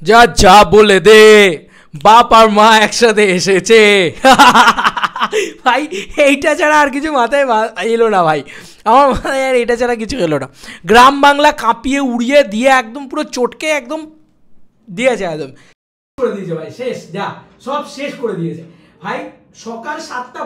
যা যা বলে দে, বাপ আর মা একসাথে এসেছে। ভাই এইটা ছাড়া আর কিছু মাথায় এলো না ভাই, আমার মাথায় আর এটা ছাড়া কিছু এলো না। গ্রাম বাংলা কাঁপিয়ে উড়িয়ে দিয়ে একদম পুরো চটকে একদম দিয়েছে, একদম করে দিয়েছে ভাই, শেষ, যা সব শেষ করে দিয়েছে ভাই। সকাল 7টা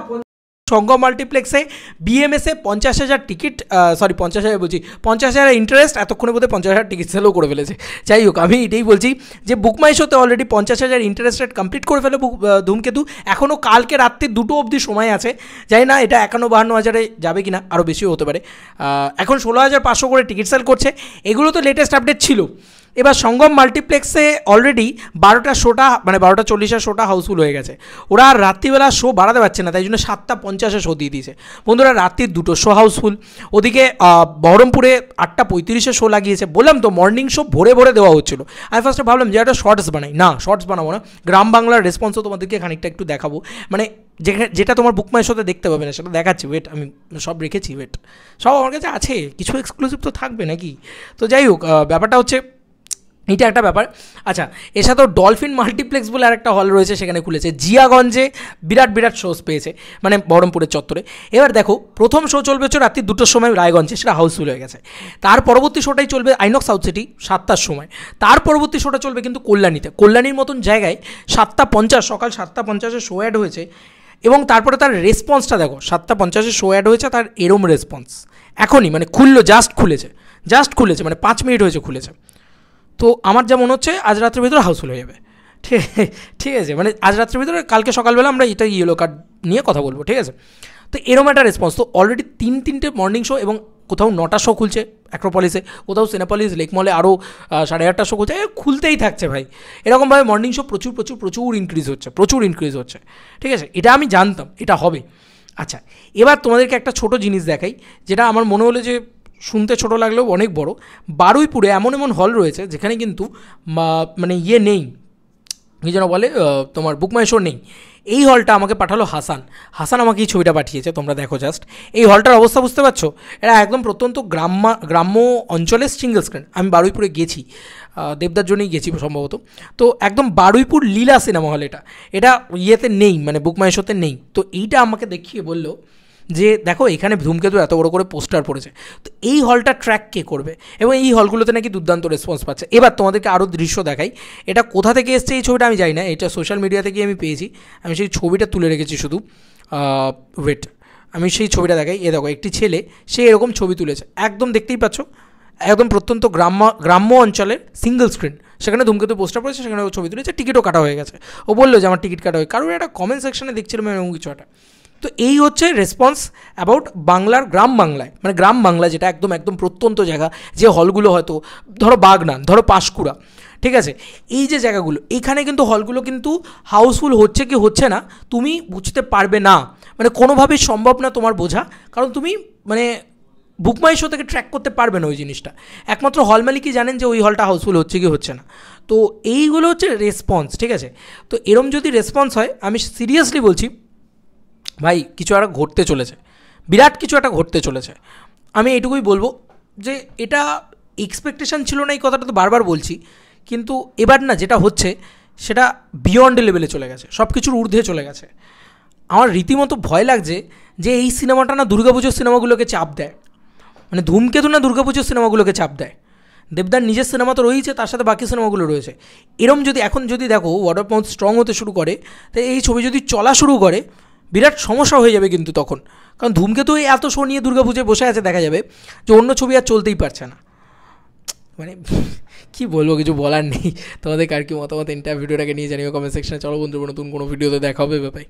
সঙ্গম মাল্টিপ্লেক্সে বিএমএসে 50,000 টিকিট, সরি 50,000 বলছি, 50,000 ইন্টারেস্ট, এতক্ষণে বোধহয় 50,000 টিকিট সেলও করে ফেলেছে। যাই হোক, আমি এটাই বলছি যে বুকমাই শোতে অলরেডি 50,000 ইন্টারেস্ট রেট কমপ্লিট করে ফেলে ধূমকেতু। এখনও কালকে রাত্রি 2টো অবধি সময় আছে, জানি না এটা 51-52 যাবে কিনা, আরও বেশিও হতে পারে। এখন 16,500 করে টিকিট সেল করছে। এগুলো তো লেটেস্ট আপডেট ছিল। এবার সঙ্গম মাল্টিপ্লেক্সে অলরেডি 12টা শোটা, মানে 12:40 শোটা হাউসফুল হয়ে গেছে। ওরা আর রাত্রিবেলা শো বাড়াতে পারছে না, তাই জন্য 7:50 শো দিয়ে দিয়েছে। বন্ধুরা, রাত্রির 2টো শো হাউসফুল। ওদিকে বহরমপুরে 8:35 শো লাগিয়েছে। বললাম তো মর্নিং শো ভরে ভরে দেওয়া হচ্ছিলো। আমি ফার্স্টে ভাবলাম যে একটা শর্টস বানাই, না শর্টস বানাবো না, গ্রাম বাংলার রেসপন্সও তোমাদেরকে খানিকটা একটু দেখাবো, মানে যেটা তোমার বুকমাই শোতে দেখতে পাবে না সেটা দেখাচ্ছি। ওয়েট, আমি সব রেখেছি, ওয়েট, সব আমার কাছে আছে, কিছু এক্সক্লুসিভ তো থাকবে নাকি। তো যাই হোক, ব্যাপারটা হচ্ছে এইটা একটা ব্যাপার। আচ্ছা, এর সাথেও ডলফিন মাল্টিপ্লেক্স বলে আরেকটা হল রয়েছে, সেখানে খুলেছে। জিয়াগঞ্জে বিরাট শোজ পেয়েছে, মানে বহরমপুরের চত্বরে। এবার দেখো, প্রথম শো চলবে হচ্ছে রাত্রি 2টোর সময় রায়গঞ্জে, সেটা হাউসফুল হয়ে গেছে। তার পরবর্তী শোটাই চলবে আইনক্স সাউথ সিটি 7টার সময়। তার পরবর্তী শোটা চলবে কিন্তু কল্যাণীতে, কল্যাণীর মতন জায়গায় 7:50, সকাল 7:50 শো অ্যাড হয়েছে। এবং তারপরে তার রেসপন্সটা দেখো, 7:50 শো অ্যাড হয়েছে, তার এরম রেসপন্স এখনই, মানে জাস্ট খুলেছে, মানে 5 মিনিট হয়েছে খুলেছে। তো আমার যা মনে হচ্ছে আজ রাত্রের ভিতরে হাউসফুল হয়ে যাবে। ঠিক আছে, মানে আজ রাত্রের ভিতরে, কালকে সকালবেলা আমরা এটা ইয়েলো কার্ড নিয়ে কথা বলবো, ঠিক আছে। তো এরকম একটা রেসপন্স। তো অলরেডি 3টে মর্নিং শো, এবং কোথাও 9টা শো খুলছে অ্যাক্রোপলিসে, কোথাও সিনেপলিস, লেক মলে আরও 8:30টা শো খুলছে, খুলতেই থাকছে ভাই। এরকমভাবে মর্নিং শো প্রচুর ইনক্রিজ হচ্ছে, ঠিক আছে। এটা আমি জানতাম এটা হবে। আচ্ছা, এবার তোমাদেরকে একটা ছোটো জিনিস দেখাই, যেটা আমার মনে হলো যে শুনতে ছোটো লাগলেও অনেক বড়। বারুইপুরে এমন হল রয়েছে যেখানে কিন্তু মানে ইয়ে নেই, কি যেন বলে, তোমার বুকমাই শো নেই। এই হলটা আমাকে পাঠালো হাসান আমাকে এই ছবিটা পাঠিয়েছে, তোমরা দেখো জাস্ট। এই হলটার অবস্থা বুঝতে পারছো? এটা একদম প্রত্যন্ত গ্রাম্য অঞ্চলের সিঙ্গেল স্ক্রিন। আমি বারুইপুরে গেছি, দেবদার জন্যই গেছি সম্ভবত। তো একদম বারুইপুর লীলা সিনেমা হল, এটা ইয়েতে নেই, মানে বুকমাই শোতে নেই। তো এইটা আমাকে দেখিয়ে বললো যে দেখো এখানে ধূমকেতু এত বড় করে পোস্টার পড়েছে, তো এই হলটা ট্র্যাক কে করবে, এবং এই হলগুলোতে নাকি দুর্দান্ত রেসপন্স পাচ্ছে। এবার তোমাদেরকে আরও দৃশ্য দেখাই। এটা কোথা থেকে এসছে এই ছবিটা আমি জানি না, এটা সোশ্যাল মিডিয়া থেকে আমি পেয়েছি। আমি সেই ছবিটা তুলে রেখেছি শুধু, ওয়েট, আমি সেই ছবিটা দেখাই। এ দেখো, একটি ছেলে, সে এরকম ছবি তুলেছে, একদম দেখতেই পাচ্ছ, একদম প্রত্যন্ত গ্রাম্য অঞ্চলের সিঙ্গেল স্ক্রিন, সেখানে ধূমকেতু পোস্টার পড়েছে, সেখানে ও ছবি তুলেছে, টিকিটও কাটা হয়ে গেছে। ও বললো যে আমার টিকিট কাটা হয়ে, কারণ একটা কমেন্ট সেকশনে দেখছিলাম এরকম কিছু একটা। তো এই হচ্ছে রেসপন্স অ্যাবাউট বাংলার গ্রাম বাংলায়, মানে গ্রাম বাংলা যেটা একদম প্রত্যন্ত জায়গা, যে হলগুলো হয়তো ধরো বাগনান, ধরো পাঁশকুড়া, ঠিক আছে, এই যে জায়গাগুলো, এইখানে কিন্তু হলগুলো কিন্তু হাউসফুল হচ্ছে কি হচ্ছে না তুমি বুঝতে পারবে না, মানে কোনোভাবেই সম্ভব না তোমার বোঝা, কারণ তুমি মানে বুকমাই শো থেকে ট্র্যাক করতে পারবে না ওই জিনিসটা। একমাত্র হল মালিকই জানেন যে ওই হলটা হাউসফুল হচ্ছে কি হচ্ছে না। তো এইগুলো হচ্ছে রেসপন্স, ঠিক আছে। তো এরম যদি রেসপন্স হয়, আমি সিরিয়াসলি বলছি ভাই, কিছু একটা ঘটতে চলেছে, বিরাট কিছু একটা ঘটতে চলেছে। আমি এইটুকুই বলবো যে এটা এক্সপেকটেশান ছিল না, এই কথাটা তো বারবার বলছি, কিন্তু এবার না যেটা হচ্ছে সেটা বিয়ন্ড লেভেলে চলে গেছে, সব কিছুর ঊর্ধ্বে চলে গেছে। আমার রীতিমতো ভয় লাগছে যে এই সিনেমাটা না দুর্গাপুজোর সিনেমাগুলোকে চাপ দেয়, মানে ধূমকেতু না দুর্গাপুজোর সিনেমাগুলোকে চাপ দেয়। দেবদার নিজের সিনেমা তো রয়েছে, তার সাথে বাকি সিনেমাগুলো রয়েছে। এরম যদি এখন যদি দেখো ওয়ার্ড অফ মাউথ স্ট্রং হতে শুরু করে, তাই এই ছবি যদি চলা শুরু করে, বিরাট সমস্যা হয়ে যাবে কিন্তু তখন, কারণ ধূমকেতু এত শো নিয়ে দুর্গাপুজোয় বসে আছে, দেখা যাবে যে অন্য ছবি আর চলতেই পারছে না। মানে কী বলবো, কিছু বলার নেই। তোমাদের কার কি মতামত এন্টার ভিডিওটাকে নিয়ে জানিও কমেন্ট সেকশনে। চলো বন্ধুরা, নতুন কোনো ভিডিওতে দেখা হবে, বাই।